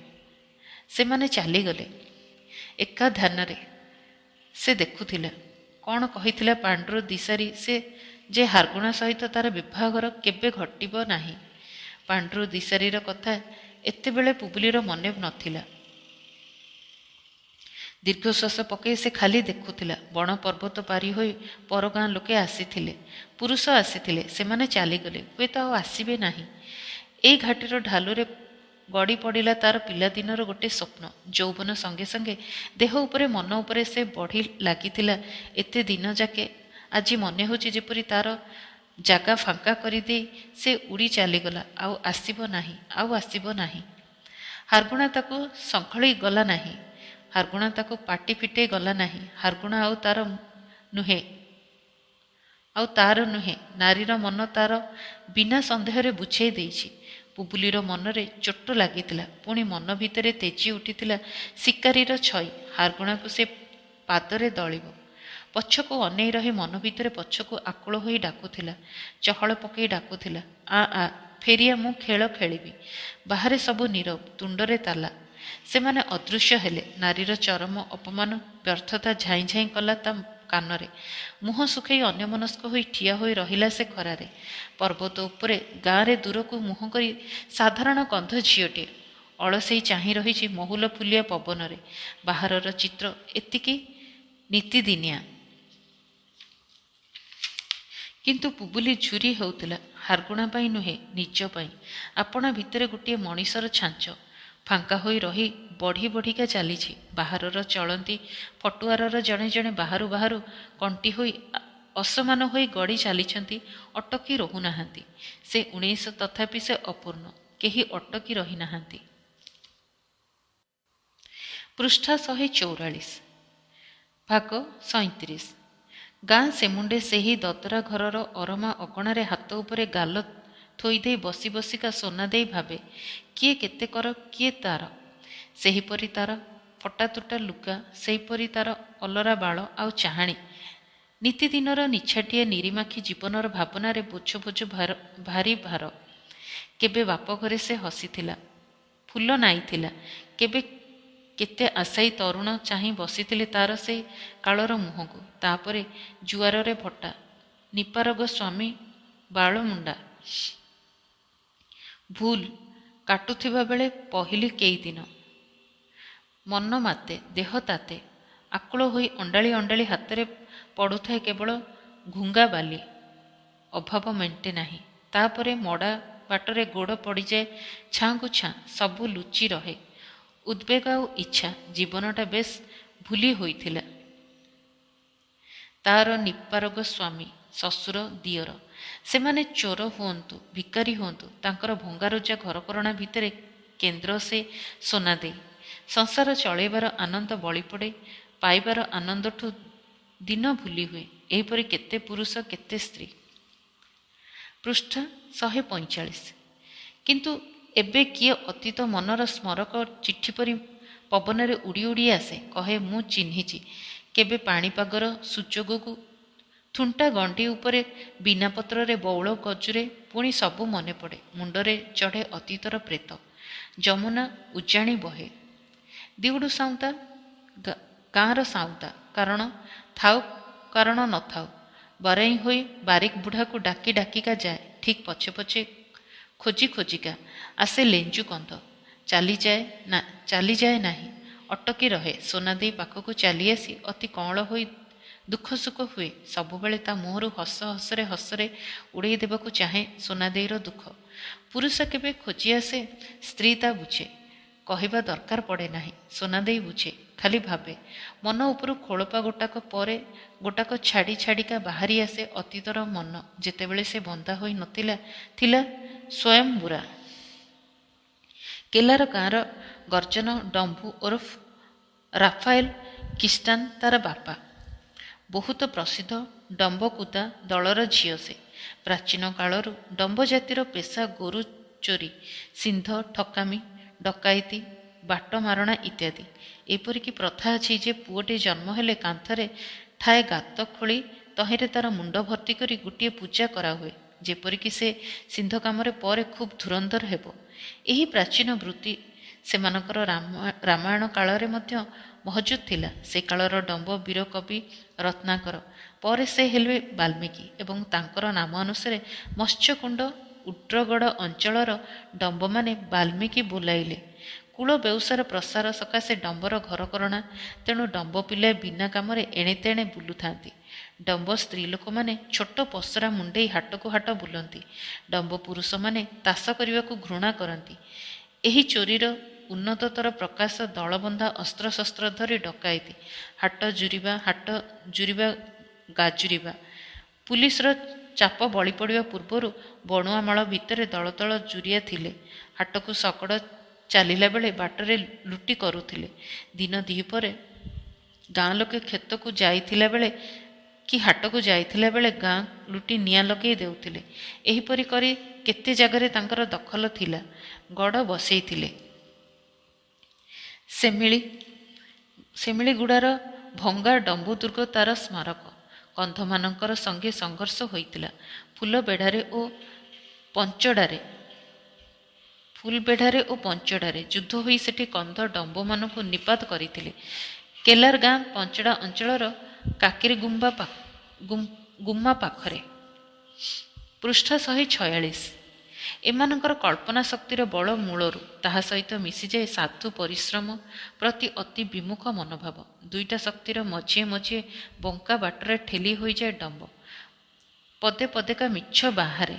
ସେମାନେ ଚାଲିଗଲେ। ଏକା ଧ୍ୟାନରେ ସେ ଦେଖୁଥିଲା। କ'ଣ କହିଥିଲା ପାଣ୍ଡ୍ରୁ ଦିଶାରୀ ସେ ଯେ ହାରଗୁଣା ସହିତ ତାର ବିଭାଘର କେବେ ଘଟିବ ନାହିଁ। ପାଣ୍ଡ୍ରୁ ଦିଶାରୀର କଥା ଏତେବେଳେ ପୁବୁଲିର ମନେ ନଥିଲା। ଦୀର୍ଘଶ୍ୱାସ ପକାଇ ସେ ଖାଲି ଦେଖୁଥିଲା। ବଣ ପର୍ବତ ପାରି ହୋଇ ପରଗାଁ ଲୋକେ ଆସିଥିଲେ, ପୁରୁଷ ଆସିଥିଲେ। ସେମାନେ ଚାଲିଗଲେ, ହୁଏତ ଆଉ ଆସିବେ ନାହିଁ। ଏଇ ଘାଟିର ଢାଲୁରେ ଗଡ଼ି ପଡ଼ିଲା ତାର ପିଲାଦିନର ଗୋଟେ ସ୍ୱପ୍ନ। ଯୌବନ ସଙ୍ଗେ ସଙ୍ଗେ ଦେହ ଉପରେ ମନ ଉପରେ ସେ ବଢ଼ି ଲାଗିଥିଲା ଏତେ ଦିନ ଯାକେ। ଆଜି ମନେ ହେଉଛି ଯେପରି ତାର ଜାଗା ଫାଙ୍କା କରିଦେଇ ସେ ଉଡ଼ି ଚାଲିଗଲା, ଆଉ ଆସିବ ନାହିଁ। ହାରଗୁଣା ତାକୁ ସଙ୍ଖଳି ଗଲା ନାହିଁ। ହାରଗୁଣା ତାକୁ ପାଟି ଫିଟେଇ ଗଲା ନାହିଁ। ହାରଗୁଣା ଆଉ ତାର ନୁହେଁ। ନାରୀର ମନ ତାର ବିନା ସନ୍ଦେହରେ ବୁଝେଇ ଦେଇଛି। ପୁବୁଲିର ମନରେ ଚୋଟ ଲାଗିଥିଲା, ପୁଣି ମନ ଭିତରେ ତେଜି ଉଠିଥିଲା ଶିକାରୀର ଛଇ। ହାରଗୁଣାକୁ ସେ ପାଦରେ ଦଳିବ। ପଛକୁ ଅନେଇ ରହି ମନ ଭିତରେ ପଛକୁ ଆକୁଳ ହୋଇ ଡାକୁଥିଲା, ଚହଳ ପକେଇ ଡାକୁଥିଲା, ଆ ଫେରିଆ, ମୁଁ ଖେଳ ଖେଳିବି। ବାହାରେ ସବୁ ନୀରବ, ତୁଣ୍ଡରେ ତାଲା। ସେମାନେ ଅଦୃଶ୍ୟ ହେଲେ। ନାରୀର ଚରମ ଅପମାନ ବ୍ୟର୍ଥତା ଝାଇଁ ଝାଇଁ କଲା ତା କାନରେ। ମୁହଁ ଶୁଖେଇ ଅନ୍ୟମନସ୍କ ହୋଇ ଠିଆ ହୋଇ ରହିଲା ସେ ଖରାରେ। ପର୍ବତ ଉପରେ ଗାଁରେ ଦୂରକୁ ମୁହଁ କରି ସାଧାରଣ କନ୍ଧ ଝିଅଟିଏ, ଅଳସେଇ ଚାହିଁ ରହିଛି ମହୁଲ ଫୁଲିଆ ପବନରେ। ବାହାରର ଚିତ୍ର ଏତିକି ନୀତିଦିନିଆ, କିନ୍ତୁ ବୁବୁଲି ଝୁରି ହେଉଥିଲା। ହାରଗୁଣା ପାଇଁ ନୁହେଁ, ନିଜ ପାଇଁ। ଆପଣା ଭିତରେ ଗୋଟିଏ ମଣିଷର ଛାଞ୍ଚ ଫାଙ୍କା ହୋଇ ରହି ବଢ଼ି ବଢ଼ିକା ଚାଲିଛି। ବାହାରର ଚଳନ୍ତି ଫଟୁଆରର ଜଣେ ଜଣେ ବାହାରୁ ବାହାରୁ କଣ୍ଟି ହୋଇ ଅସମାନ ହୋଇ ଗଡ଼ି ଚାଲିଛନ୍ତି, ଅଟକି ରହୁନାହାନ୍ତି। ସେ 19 ତଥାପି ସେ ଅପୂର୍ଣ୍ଣ, କେହି ଅଟକି ରହିନାହାନ୍ତି। ପୃଷ୍ଠା 144, ଭାଗ 37। ଗାଁ ସେମୁଣ୍ଡେ ସେହି ଦଦରା ଘରର ଅରମା ଅଗଣାରେ ହାତ ଉପରେ ଗାଲ ଥୋଇଦେଇ ବସି ବସିକା ସୋନା ଦେଇ ଭାବେ, କିଏ କେତେ କର, କିଏ ତାର। ସେହିପରି ତାର ଫଟାତୁଟା ଲୁଗା, ସେହିପରି ତାର ଅଲରା ବାଳ ଆଉ ଚାହାଣି। ନିତିଦିନର ନିଛାଟିଆ ନିରିମାଖି ଜୀବନର ଭାବନାରେ ବୋଝ ବୋଝ ଭାରି ଭାର। କେବେ ବାପ ଘରେ ସେ ହସିଥିଲା, ଫୁଲ ନାଇଥିଲା। କେବେ କେତେ ଆଶାୟୀ ତରୁଣ ଚାହିଁ ବସିଥିଲେ ତାର ସେ କାଳର ମୁହଁକୁ। ତାପରେ ଜୁଆରରେ ଭଟା, ନିପାରଗ ସ୍ୱାମୀ ବାଳମୁଣ୍ଡା। ଭୁଲ କାଟୁଥିବା ବେଳେ ପହିଲି କେଇଦିନ। ମନ ମାତେ, ଦେହ ତାତେ। ଆକୁଳ ହୋଇ ଅଣ୍ଡାଳି ଅଣ୍ଡାଳି ହାତରେ ପଡ଼ୁଥାଏ କେବଳ ଘୁଙ୍ଗା ବାଲି। ଅଭାବ ମେଣ୍ଟେ ନାହିଁ। ତାପରେ ମଡ଼ା ବାଟରେ ଗୋଡ଼ ପଡ଼ିଯାଏ ଛାଁକୁ ଛାଁ, ସବୁ ଲୁଚି ରହେ। ଉଦ୍ବେଗ ଆଉ ଇଚ୍ଛା। ଜୀବନଟା ବେଶ୍ ଭୁଲି ହୋଇଥିଲା। ତାର ନିପାରଗ ସ୍ୱାମୀ, ଶ୍ୱଶୁର, ଦିଅର, ସେମାନେ ଚୋର ହୁଅନ୍ତୁ, ଭିକାରୀ ହୁଅନ୍ତୁ, ତାଙ୍କର ଭଙ୍ଗାରୁଜା ଘରକରଣା ଭିତରେ କେନ୍ଦ୍ର ସେ ସୋନା ଦେଇ। ସଂସାର ଚଳେଇବାର ଆନନ୍ଦ ବଳି ପଡ଼େ, ପାଇବାର ଆନନ୍ଦଠୁ ଦିନ ଭୁଲି ହୁଏ। ଏହିପରି କେତେ ପୁରୁଷ, କେତେ ସ୍ତ୍ରୀ। ପୃଷ୍ଠା 145। କିନ୍ତୁ ଏବେ କିଏ ଅତୀତ ମନର ସ୍ମରକ ଚିଠି ପରି ପବନରେ ଉଡ଼ି ଉଡ଼ି ଆସେ, କହେ, ମୁଁ ଚିହ୍ନିଛି କେବେ ପାଣିପାଗର ସୁଯୋଗକୁ। ଥୁଣ୍ଟା ଗଣ୍ଡି ଉପରେ ବିନା ପତ୍ରରେ ବଉଳ ଗଜୁରେ ପୁଣି ସବୁ ମନେ ପଡ଼େ। ମୁଣ୍ଡରେ ଚଢ଼େ ଅତୀତର ପ୍ରେତ। ଯମୁନା ଉଜାଣି ବହେ। ଦିଉଡୁ ସାଉଁତା, ଗାଁର ସାଉଁତା, କାରଣ ଥାଉ କାରଣ ନଥାଉ, ବରାଇ ହୋଇ ବାରିକ ବୁଢ଼ାକୁ ଡାକି ଡାକିକା ଯାଏ। ଠିକ୍ ପଛେ ପଛେ ଖୋଜି ଖୋଜିକା ଆସେ ଲେଞ୍ଜୁ କନ୍ଦ। ଚାଲିଯାଏ ନାହିଁ, ଅଟକି ରହେ। ସୋନା ଦେଇ ପାଖକୁ ଚାଲିଆସି ଅତି କଅଁଳ ହୋଇ ଦୁଃଖ ସୁଖ ହୁଏ। ସବୁବେଳେ ତା ମୁହଁରୁ ହସରେ ଉଡ଼େଇ ଦେବାକୁ ଚାହେଁ ସୋନାଦେଇର ଦୁଃଖ। ପୁରୁଷ କେବେ ଖୋଜି ଆସେ, ସ୍ତ୍ରୀ ତା ବୁଝେ। କହିବା ଦରକାର ପଡ଼େ ନାହିଁ, ସୋନାଦେଇ ବୁଝେ। ଖାଲି ଭାବେ। ମନ ଉପରୁ ଖୋଳପା ଗୋଟାକ ପରେ ଗୋଟାକ ଛାଡ଼ି ଛାଡ଼ିକା ବାହାରି ଆସେ ଅତୀତର ମନ, ଯେତେବେଳେ ସେ ବନ୍ଧା ହୋଇ ନଥିଲା, ଥିଲା ସ୍ୱୟଂବୁରା। କେଲାର ଗାଁର ଗର୍ଜନ ଡମ୍ଭୁ ଓରଫ ରାଫାଏଲ କିଷ୍ଟାନ ତାର ବାପା। ବହୁତ ପ୍ରସିଦ୍ଧ ଡମ୍ବକୁଦା ଦଳର ଝିଅ ସେ। ପ୍ରାଚୀନ କାଳରୁ ଡମ୍ବ ଜାତିର ପେଶା ଗୋରୁ ଚୋରି, ସିନ୍ଧ, ଠକାମି, ଡକାଇତି, ବାଟମାରଣା ଇତ୍ୟାଦି। ଏପରିକି ପ୍ରଥା ଅଛି ଯେ ପୁଅଟି ଜନ୍ମ ହେଲେ କାନ୍ଥରେ ଠାଏ ଗାତ ଖୋଳି ତହିଁରେ ତାର ମୁଣ୍ଡ ଭର୍ତ୍ତି କରି ଗୋଟିଏ ପୂଜା କରାହୁଏ, ଯେପରିକି ସେ ସିନ୍ଧ କାମରେ ପରେ ଖୁବ୍ ଧୁରନ୍ଧର ହେବ। ଏହି ପ୍ରାଚୀନ ବୃତ୍ତି ସେମାନଙ୍କର ରାମାୟଣ କାଳରେ ମଧ୍ୟ ମହଜୁଦ ଥିଲା। ସେ କାଳର ଡମ୍ବ ବୀର କବି ରତ୍ନାକର, ପରେ ସେ ହେଲେ ବାଲ୍ମୀକି ଏବଂ ତାଙ୍କର ନାମ ଅନୁସାରେ ମତ୍ସ୍ୟକୁଣ୍ଡ ଉଡ୍ରଗଡ଼ ଅଞ୍ଚଳର ଡମ୍ବମାନେ ବାଲ୍ମୀକି ବୋଲାଇଲେ। କୁଳ ବେଉସାର ପ୍ରସାର ସକାଶେ ଡମ୍ବର ଘରକରଣା, ତେଣୁ ଡମ୍ବ ପିଲାଏ ବିନା କାମରେ ଏଣେ ତେଣେ ବୁଲୁଥାନ୍ତି। ଡମ୍ବ ସ୍ତ୍ରୀ ଲୋକମାନେ ଛୋଟ ପସରା ମୁଣ୍ଡେଇ ହାଟକୁ ହାଟ ବୁଲନ୍ତି। ଡମ୍ବ ପୁରୁଷମାନେ ତାସ କରିବାକୁ ଘୃଣା କରନ୍ତି। ଏହି ଚୋରିର ଉନ୍ନତତର ପ୍ରକାଶ ଦଳବନ୍ଧା ଅସ୍ତ୍ରଶସ୍ତ୍ର ଧରି ଡକାଇତି, ହାଟ ଜୁରିବା ଗାଜୁରିବା। ପୁଲିସର ଚାପ ବଳି ପଡ଼ିବା ପୂର୍ବରୁ ବଣୁଆ ମାଳ ଭିତରେ ଦଳ ଦଳ ଜୁରିଆ ଥିଲେ। ହାଟକୁ ଶଗଡ଼ ଚାଲିଲା ବେଳେ ବାଟରେ ଲୁଟି କରୁଥିଲେ। ଦିନ ଦିହିପରେ ଗାଁ ଲୋକେ କ୍ଷେତକୁ ଯାଇଥିଲା ବେଳେ କି ହାଟକୁ ଯାଇଥିଲା ବେଳେ ଗାଁ ଲୁଟି ନିଆଁ ଲଗେଇ ଦେଉଥିଲେ। ଏହିପରି କରି କେତେ ଜାଗାରେ ତାଙ୍କର ଦଖଲ ଥିଲା। ଗଡ଼ ବସେଇଥିଲେ। ସେମିଳିଗୁଡ଼ାର ଭଙ୍ଗା ଡମ୍ବୁଦୁର୍ଗ ତାର ସ୍ମାରକ। କନ୍ଧମାନଙ୍କର ସଙ୍ଗେ ସଂଘର୍ଷ ହୋଇଥିଲା। ଫୁଲବେଢ଼ାରେ ଓ ପଞ୍ଚଡ଼ାରେ ଯୁଦ୍ଧ ହୋଇ ସେଠି କନ୍ଧ ଡମ୍ବମାନଙ୍କୁ ନିପାତ କରିଥିଲେ। କେଲାର ଗାଁ ପଞ୍ଚଡ଼ା ଅଞ୍ଚଳର କାକିରିଗୁମ୍ମା ପାଖରେ। ପୃଷ୍ଠା 146। ଏମାନଙ୍କର କଳ୍ପନା ଶକ୍ତିର ବଳ ମୂଳରୁ ତାହା ସହିତ ମିଶିଯାଏ ସାଧୁ ପରିଶ୍ରମ ପ୍ରତି ଅତି ବିମୁଖ ମନୋଭାବ। ଦୁଇଟା ଶକ୍ତିର ମଝିଏ ମଝିଏ ବଙ୍କା ବାଟରେ ଠେଲି ହୋଇଯାଏ ଡମ୍ବ। ପଦେ ପଦେକା ମିଛ ବାହାରେ।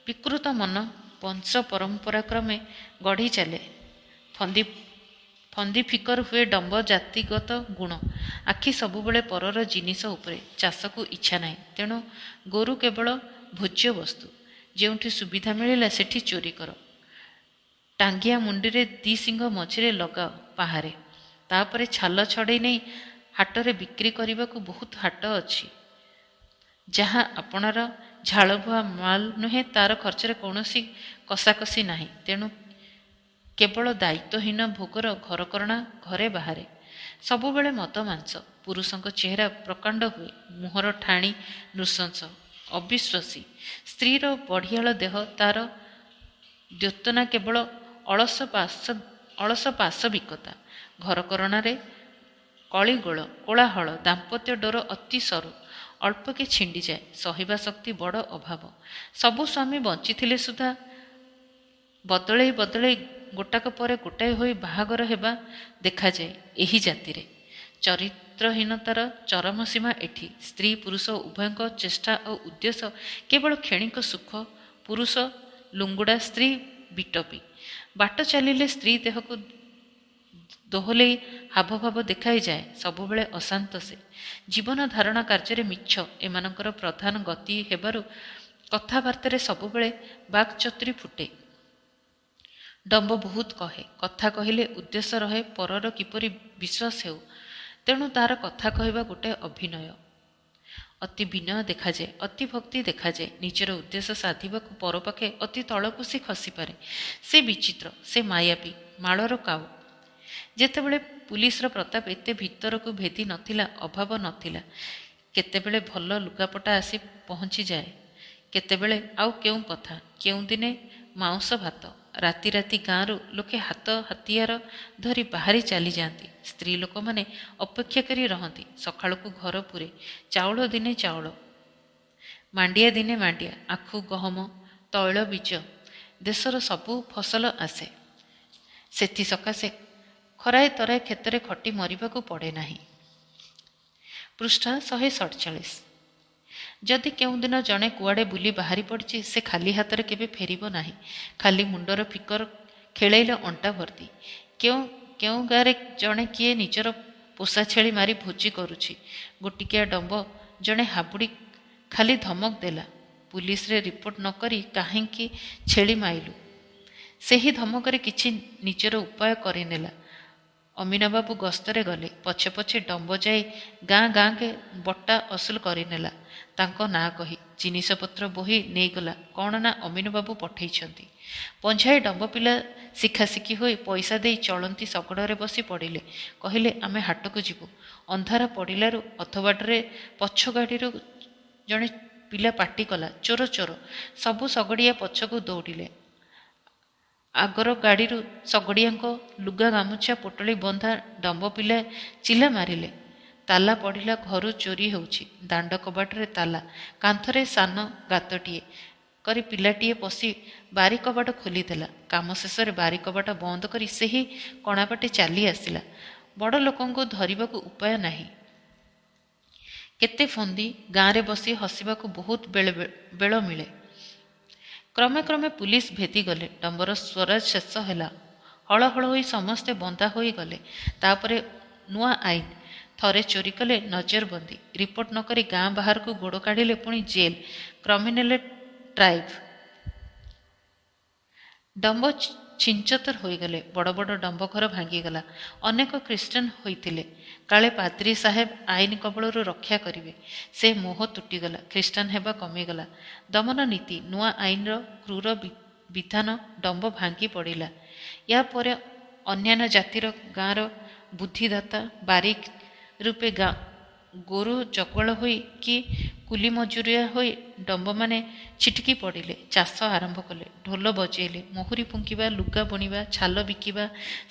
ବିକୃତ ମନ ବଂଶ ପରମ୍ପରାକ୍ରମେ ଗଢ଼ି ଚାଲେ। ଫନ୍ଦି ଫିକର ହୁଏ ଡମ୍ବ ଜାତିଗତ ଗୁଣ। ଆଖି ସବୁବେଳେ ପରର ଜିନିଷ ଉପରେ। ଚାଷକୁ ଇଚ୍ଛା ନାହିଁ। ତେଣୁ ଗୋରୁ କେବଳ ଭୋଜ୍ୟ ବସ୍ତୁ। ଯେଉଁଠି ସୁବିଧା ମିଳିଲା ସେଠି ଚୋରି କର। ଟାଙ୍ଗିଆ ମୁଣ୍ଡିରେ ଦି ସିଂହ ମଝିରେ ଲଗାଅ ପାହାରେ। ତାପରେ ଛାଲ ଛଡ଼େଇ ନେଇ ହାଟରେ ବିକ୍ରି କରିବାକୁ ବହୁତ ହାଟ ଅଛି। ଯାହା ଆପଣାର ଝାଳବୁହା ମାଲ ନୁହେଁ, ତାର ଖର୍ଚ୍ଚରେ କୌଣସି କଷାକଷି ନାହିଁ। ତେଣୁ କେବଳ ଦାୟିତ୍ୱହୀନ ଭୋଗର ଘରକରଣା ଘରେ ବାହାରେ। ସବୁବେଳେ ମଦ ମାଂସ। ପୁରୁଷଙ୍କ ଚେହେରା ପ୍ରକାଣ୍ଡ ହୁଏ। ମୁହଁର ଠାଣି ନୃଶଂସ ଅବିଶ୍ୱାସୀ। ସ୍ତ୍ରୀର ବଢ଼ିଆଳ ଦେହ, ତାର ଦ୍ୟୋତନା କେବଳ ଅଳସ ପାଶବିକତା। ଘରକରଣାରେ କଳିଗୋଳ କୋଳାହଳ। ଦାମ୍ପତ୍ୟ ଡୋର ଅତି ସରୁ। ଅଳ୍ପକେ ଛିଣ୍ଡିଯାଏ। ସହିବା ଶକ୍ତି ବଡ଼ ଅଭାବ। ସବୁ ସ୍ୱାମୀ ବଞ୍ଚିଥିଲେ ସୁଦ୍ଧା ବଦଳେଇ ବଦଳେଇ ଗୋଟାକ ପରେ ଗୋଟାଏ ହୋଇ ବାହାଘର ହେବା ଦେଖାଯାଏ ଏହି ଜାତିରେ। ଚରିତ୍ରହୀନତାର ଚରମ ସୀମା ଏଠି। ସ୍ତ୍ରୀ ପୁରୁଷ ଉଭୟଙ୍କ ଚେଷ୍ଟା ଓ ଉଦ୍ଦେଶ୍ୟ କେବଳ କ୍ଷଣିକ ସୁଖ। ପୁରୁଷ ଲୁଙ୍ଗୁଡ଼ା, ସ୍ତ୍ରୀ ବିଟପି। ବାଟ ଚାଲିଲେ ସ୍ତ୍ରୀ ଦେହକୁ ଦୋହଲେଇ ହାବଭାବ ଦେଖାଇଯାଏ। ସବୁବେଳେ ଅଶାନ୍ତ ସେ। ଜୀବନ ଧାରଣା କାର୍ଯ୍ୟରେ ମିଛ ଏମାନଙ୍କର ପ୍ରଧାନ ଗତି ହେବାରୁ କଥାବାର୍ତ୍ତାରେ ସବୁବେଳେ ବାକ୍ଚତୁରୀ ଫୁଟେ। ଡମ୍ବ ବହୁତ କହେ। କଥା କହିଲେ ଉଦ୍ଦେଶ୍ୟ ରହେ ପରର କିପରି ବିଶ୍ୱାସ ହେଉ। ତେଣୁ ତାର କଥା କହିବା ଗୋଟାଏ ଅଭିନୟ। ଅତି ବିନୟ ଦେଖାଯାଏ, ଅତି ଭକ୍ତି ଦେଖାଯାଏ। ନିଜର ଉଦ୍ଦେଶ୍ୟ ସାଧିବାକୁ ପର ପାଖେ ଅତି ତଳକୁ ସେ ଖସିପାରେ। ସେ ବିଚିତ୍ର, ସେ ମାୟାବୀ, ମାଳର କାଉ। ଯେତେବେଳେ ପୁଲିସର ପ୍ରତାପ ଏତେ ଭିତରକୁ ଭେଦି ନଥିଲା, ଅଭାବ ନଥିଲା। କେତେବେଳେ ଭଲ ଲୁଗାପଟା ଆସି ପହଞ୍ଚିଯାଏ, କେତେବେଳେ ଆଉ କେଉଁ କଥା। କେଉଁଦିନେ ମାଉଁସ ଭାତ। ରାତି ରାତି ଗାଁରୁ ଲୋକେ ହାତ ହାତିଆର ଧରି ବାହାରି ଚାଲିଯାଆନ୍ତି। ସ୍ତ୍ରୀ ଲୋକମାନେ ଅପେକ୍ଷା କରି ରହନ୍ତି। ସକାଳକୁ ଘର ପୂରେ। ଚାଉଳ ଦିନେ ଚାଉଳ, ମାଣ୍ଡିଆ ଦିନେ ମାଣ୍ଡିଆ, ଆଖୁ ଗହମ ତୈଳ ବୀଜ, ଦେଶର ସବୁ ଫସଲ ଆସେ। ସେଥି ସକାଶେ ଖରାଏ ତରାଏ କ୍ଷେତରେ ଖଟି ମରିବାକୁ ପଡ଼େ ନାହିଁ। ପୃଷ୍ଠା 147। ଯଦି କେଉଁଦିନ ଜଣେ କୁଆଡ଼େ ବୁଲି ବାହାରି ପଡ଼ିଛି, ସେ ଖାଲି ହାତରେ କେବେ ଫେରିବ ନାହିଁ। ଖାଲି ମୁଣ୍ଡର ଫିକର ଖେଳେଇଲେ ଅଣ୍ଟା ଭର୍ତ୍ତି। କେଉଁ ଗାଁରେ ଜଣେ କିଏ ନିଜର ପୋଷା ଛେଳି ମାରି ଭୋଜି କରୁଛି। ଗୋଟିକିଆ ଡମ୍ବ ଜଣେ ହାବୁଡ଼ି ଖାଲି ଧମକ ଦେଲା, ପୁଲିସରେ ରିପୋର୍ଟ ନ କରି କାହିଁକି ଛେଳି ମାଇଲୁ। ସେହି ଧମକରେ କିଛି ନିଜର ଉପାୟ କରିନେଲା। ଅମିନବାବୁ ଗସ୍ତରେ ଗଲେ। ପଛେ ପଛେ ଡମ୍ବ ଯାଇ ଗାଁ ଗାଁକେ ବଟା ଅସୁଲ କରିନେଲା। ତାଙ୍କ ନାଁ କହି ଜିନିଷପତ୍ର ବୋହି ନେଇଗଲା। କ'ଣ ନା ଅମିନବାବୁ ପଠେଇଛନ୍ତି। ପଞ୍ଝାଏ ଡମ୍ବ ପିଲା ଶିଖାଶିଖି ହୋଇ ପଇସା ଦେଇ ଚଳନ୍ତି ଶଗଡ଼ରେ ବସି ପଡ଼ିଲେ। କହିଲେ, ଆମେ ହାଟକୁ ଯିବୁ। ଅନ୍ଧାର ପଡ଼ିଲାରୁ ଅଧବାଟରେ ପଛ ଗାଡ଼ିରୁ ଜଣେ ପିଲା ପାଟି କଲା, ଚୋର ଚୋର। ସବୁ ଶଗଡ଼ିଆ ପଛକୁ ଦୌଡ଼ିଲେ। ଆଗର ଗାଡ଼ିରୁ ଶଗଡ଼ିଆଙ୍କ ଲୁଗା ଗାମୁଛା ପୋଟଳି ବନ୍ଧା ଡମ୍ବ ପିଲା ଚିଲା ମାରିଲେ। ତାଲା ପଡ଼ିଲା, ଘରୁ ଚୋରି ହେଉଛି। ଦାଣ୍ଡ କବାଟରେ ତାଲା, କାନ୍ଥରେ ସାନ ଗାତଟିଏ କରି ପିଲାଟିଏ ପଶି ବାରି କବାଟ ଖୋଲିଦେଲା। କାମ ଶେଷରେ ବାରି କବାଟ ବନ୍ଦ କରି ସେହି କଣାବାଟେ ଚାଲି ଆସିଲା। ବଡ଼ ଲୋକଙ୍କୁ ଧରିବାକୁ ଉପାୟ ନାହିଁ। କେତେ ଫନ୍ଦି। ଗାଁରେ ବସି ହସିବାକୁ ବହୁତ ବେଳ ମିଳେ। କ୍ରମେ କ୍ରମେ ପୁଲିସ ଭେଦିଗଲେ। ଡମ୍ବର ସ୍ୱରାଜ ଶେଷ ହେଲା। ହଳ ହଳ ହୋଇ ସମସ୍ତେ ବନ୍ଧା ହୋଇଗଲେ। ତାପରେ ନୂଆ ଆଇନ। ଥରେ ଚୋରି କଲେ ନଜରବନ୍ଦୀ। ରିପୋର୍ଟ ନ କରି ଗାଁ ବାହାରକୁ ଗୋଡ଼ କାଢ଼ିଲେ ପୁଣି ଜେଲ। Criminal tribe. ଡମ୍ବ ଛିଞ୍ଚତର ହୋଇଗଲେ। ବଡ଼ ବଡ଼ ଡମ୍ବ ଘର ଭାଙ୍ଗିଗଲା। ଅନେକ ଖ୍ରୀଷ୍ଟାନ ହୋଇଥିଲେ। କାଳେ ପାଦ୍ରୀ ସାହେବ ଆଇନ କବଳରୁ ରକ୍ଷା କରିବେ, ସେ ମୋହ ତୁଟିଗଲା। ଖ୍ରୀଷ୍ଟାନ ହେବା କମିଗଲା। ଦମନ ନୀତି, ନୂଆ ଆଇନର କ୍ରୂର ବିଧାନ ଡମ୍ବ ଭାଙ୍ଗି ପଡ଼ିଲା। ୟା ପରେ ଅନ୍ୟାନ୍ୟ ଜାତିର ଗାଁର ବୁଦ୍ଧିଦାତା ବାରିକ ରୂପେ ଗୋରୁ ଜଗୁଆଳ ହୋଇ କି କୁଲି ମଜୁରିଆ ହୋଇ ଡମ୍ବମାନେ ଛିଟିକି ପଡ଼ିଲେ। ଚାଷ ଆରମ୍ଭ କଲେ। ଢୋଲ ବଜେଇଲେ। ମହୁରି ଫୁଙ୍କିବା, ଲୁଗା ବୁଣିବା, ଛାଲ ବିକିବା,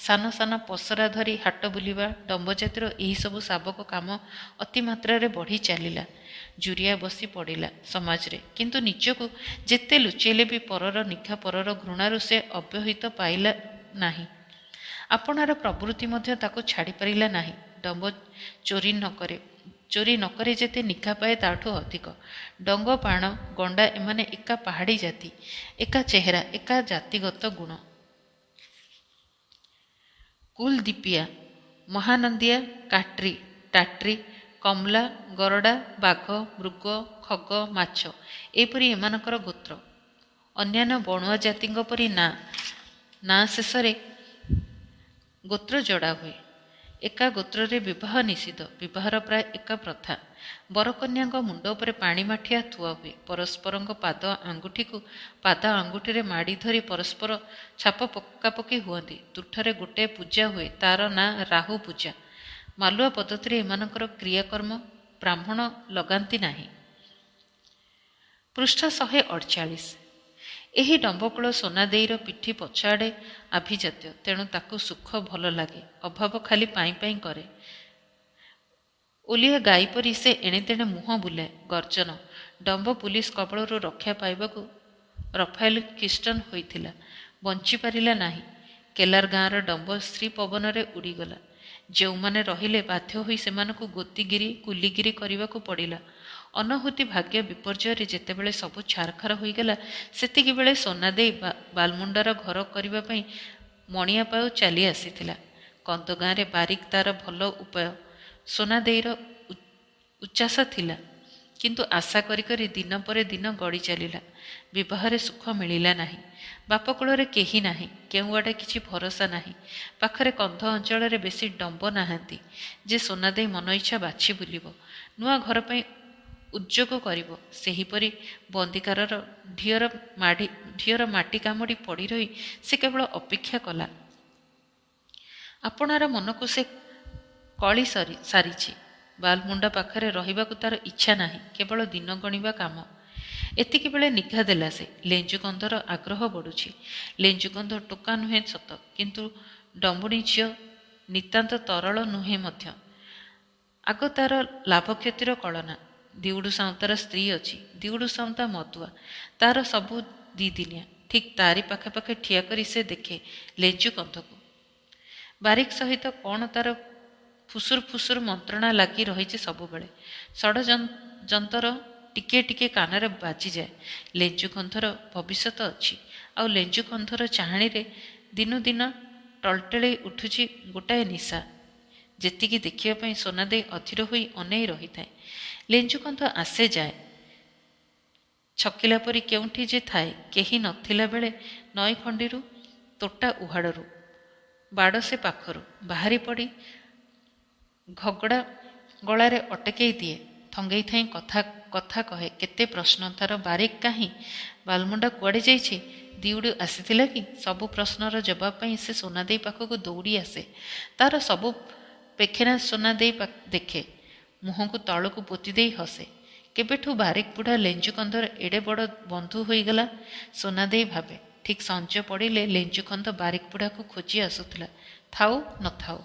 ସାନ ସାନ ପସରା ଧରି ହାଟ ବୁଲିବା, ଡମ୍ବ ଜାତିର ଏହିସବୁ ଶାବକ କାମ ଅତି ମାତ୍ରାରେ ବଢ଼ି ଚାଲିଲା। ଜୁରିଆ ବସି ପଡ଼ିଲା ସମାଜରେ, କିନ୍ତୁ ନିଜକୁ ଯେତେ ଲୁଚେଇଲେ ବି ପରର ନିଘା ପରର ଘୃଣାରୁ ସେ ଅବ୍ୟହିତ ପାଇଲା ନାହିଁ। ଆପଣାର ପ୍ରବୃତ୍ତି ମଧ୍ୟ ତାକୁ ଛାଡ଼ିପାରିଲା ନାହିଁ। ଡମ୍ବ ଚୋରି ନକରେ ଯେତେ ନିଘା ପାଏ ତାଠୁ ଅଧିକ। ଡଙ୍ଗ, ପାଣ, ଗଣ୍ଡା ଏମାନେ ଏକା ପାହାଡ଼ି ଜାତି, ଏକା ଚେହେରା, ଏକା ଜାତିଗତ ଗୁଣ। କୁଲଦୀପିଆ, ମହାନନ୍ଦିଆ, କାଟ୍ରି, ଟାଟ୍ରି, କମଲା, ଗରଡ଼ା, ବାଘ, ମୃଗ, ଖଗ, ମାଛ ଏପରି ଏମାନଙ୍କର ଗୋତ୍ର। ଅନ୍ୟାନ୍ୟ ବଣୁଆ ଜାତିଙ୍କ ପରି ନାଁ ଶେଷରେ ଗୋତ୍ର ଯୋଡ଼ା ହୁଏ। ଏକା ଗୋତ୍ରରେ ବିବାହ ନିଷିଦ୍ଧ। ବିବାହର ପ୍ରାୟ ଏକା ପ୍ରଥା। ବରକନ୍ୟାଙ୍କ ମୁଣ୍ଡ ଉପରେ ପାଣି ମାଠିଆ ଥୁଆ ହୁଏ। ପରସ୍ପରଙ୍କ ପାଦ ଆଙ୍ଗୁଠିରେ ମାଡ଼ି ଧରି ପରସ୍ପର ଛାପ ପକାପକି ହୁଅନ୍ତି। ତୁଠରେ ଗୋଟାଏ ପୂଜା ହୁଏ, ତାର ନାଁ ରାହୁ ପୂଜା। ମାଲୁଆ ପଦ୍ଧତିରେ ଏମାନଙ୍କର କ୍ରିୟାକର୍ମ ବ୍ରାହ୍ମଣ ଲଗାନ୍ତି ନାହିଁ। ପୃଷ୍ଠା 148। ଏହି ଡମ୍ବକୂଳ ସୋନାଦେଈର ପିଠି ପଛଆଡ଼େ ଆଭିଜାତ୍ୟ, ତେଣୁ ତାକୁ ସୁଖ ଭଲ ଲାଗେ, ଅଭାବ ଖାଲି ପାଇଁ ପାଇଁ କରେ। ଓଲିଆ ଗାଈ ପରି ସେ ଏଣେତେଣେ ମୁହଁ ବୁଲାଏ। ଗର୍ଜନ। ଡମ୍ବ ପୁଲିସ କବଳରୁ ରକ୍ଷା ପାଇବାକୁ ରଫାଏଲ ଖ୍ରୀଷ୍ଟନ ହୋଇଥିଲା, ବଞ୍ଚିପାରିଲା ନାହିଁ। କେଲାର ଗାଁର ଡମ୍ବ ସ୍ତ୍ରୀ ପବନରେ ଉଡ଼ିଗଲା। ଯେଉଁମାନେ ରହିଲେ ବାଧ୍ୟ ହୋଇ ସେମାନଙ୍କୁ ଗୋତିଗିରି କୁଲିଗିରି କରିବାକୁ ପଡ଼ିଲା। ଅନହୂତି ଭାଗ୍ୟ ବିପର୍ଯ୍ୟୟରେ ଯେତେବେଳେ ସବୁ ଛାରଖାର ହୋଇଗଲା, ସେତିକିବେଳେ ସୋନାଦେଈ ବାଲମୁଣ୍ଡାର ଘର କରିବା ପାଇଁ ମଣିଆପାଉ ଚାଲି ଆସିଥିଲା। କନ୍ଦ ଗାଁରେ ବାରିକ ତାର ଭଲ ଉପାୟ। ସୋନାଦେଈର ଉଚ୍ଚାସ ଥିଲା, କିନ୍ତୁ ଆଶା କରି କରି ଦିନ ପରେ ଦିନ ଗଡ଼ି ଚାଲିଲା। ବିବାହରେ ସୁଖ ମିଳିଲା ନାହିଁ। ବାପକୂଳରେ କେହି ନାହିଁ, କେଉଁଆଡ଼େ କିଛି ଭରସା ନାହିଁ। ପାଖରେ କନ୍ଧ ଅଞ୍ଚଳରେ ବେଶୀ ଡମ୍ବ ନାହାନ୍ତି ଯେ ସୋନାଦେଈ ମନ ଇଚ୍ଛା ବାଛି ବୁଲିବ, ନୂଆ ଘର ପାଇଁ ଉଦ୍ଯୋଗ କରିବ। ସେହିପରି ବନ୍ଦିକାରର ଢିଅର ମାଟି କାମୁଡ଼ି ପଡ଼ି ରହି ସେ କେବଳ ଅପେକ୍ଷା କଲା। ଆପଣାର ମନକୁ ସେ କଳି ସାରିଛି। ବାଲମୁଣ୍ଡା ପାଖରେ ରହିବାକୁ ତାର ଇଚ୍ଛା ନାହିଁ, କେବଳ ଦିନ ଗଣିବା କାମ। ଏତିକିବେଳେ ନିଘା ଦେଲା ସେ। ଲେଞ୍ଜୁକନ୍ଧର ଆଗ୍ରହ ବଢ଼ୁଛି। ଲେଞ୍ଜୁକନ୍ଧ ଟୋକା ନୁହେଁ ସତ, କିନ୍ତୁ ଡମ୍ବୁଣୀ ଝିଅ ନିତାନ୍ତ ତରଳ ନୁହେଁ ମଧ୍ୟ। ଆଗ ତାର ଲାଭ କ୍ଷତିର କଳନା। ଦିଉଡୁ ସାଉନ୍ତାର ସ୍ତ୍ରୀ ଅଛି। ଦିଉଡୁ ସାଉନ୍ତା ମଦୁଆ, ତାର ସବୁ ଦିଦିନିଆ। ଠିକ୍ ତାରି ପାଖେ ପାଖେ ଠିଆ କରି ସେ ଦେଖେ ଲେଞ୍ଜୁକନ୍ଧକୁ। ବାରିକ ସହିତ କ'ଣ ତାର ଫୁସୁର ଫୁସୁର ମନ୍ତ୍ରଣା ଲାଗି ରହିଛି ସବୁବେଳେ। ଷଡ଼ଯନ୍ତର ଟିକିଏ ଟିକିଏ କାନରେ ବାଜିଯାଏ। ଲେଞ୍ଜୁକନ୍ଧର ଭବିଷ୍ୟତ ଅଛି। ଆଉ ଲେଞ୍ଜୁକନ୍ଧର ଚାହାଣୀରେ ଦିନୁ ଦିନ ଟଳଟଳେଇ ଉଠୁଛି ଗୋଟାଏ ନିଶା, ଯେତିକି ଦେଖିବା ପାଇଁ ସୋନାଦେଈ ଅଧୀର ହୋଇ ଅନେଇ ରହିଥାଏ। ଲେଞ୍ଜୁକନ୍ଧ ଆସେ ଯାଏ। ଛକିଲା ପରି କେଉଁଠି ଯେ ଥାଏ, କେହି ନଥିଲା ବେଳେ ନଈଖଣ୍ଡିରୁ ତୋଟା ଉହାଡ଼ରୁ ବାଡ଼ ସେ ପାଖରୁ ବାହାରି ପଡ଼ି ଘଗଡ଼ା ଗଳାରେ ଅଟକେଇ ଦିଏ। ଥଙ୍ଗେଇ ଥାଇଁ କଥା କହେ। କେତେ ପ୍ରଶ୍ନ ତାର। ବାରିକ କାହିଁ? ବାଲମୁଣ୍ଡା କୁଆଡ଼େ ଯାଇଛି? ଦିଉଡୁ ଆସିଥିଲା କି? ସବୁ ପ୍ରଶ୍ନର ଜବାବ ପାଇଁ ସେ ସୋନାଦେଈ ପାଖକୁ ଦୌଡ଼ି ଆସେ। ତାର ସବୁ ପେଖେନା ସୋନାଦେଈ ଦେଖେ। ମୁହଁକୁ ତଳକୁ ପୋତି ଦେଇ ହସେ। କେବେଠୁ ବାରିକ ବୁଢ଼ା ଲେଞ୍ଜୁକନ୍ଧର ଏଡ଼େ ବଡ଼ ବନ୍ଧୁ ହୋଇଗଲା, ସୋନାଦେଈ ଭାବେ। ଠିକ୍ ସଞ୍ଜ ପଡ଼ିଲେ ଲେଞ୍ଜୁକନ୍ଧ ବାରିକ ବୁଢ଼ାକୁ ଖୋଜି ଆସୁଥିଲା। ଥାଉ ନଥାଉ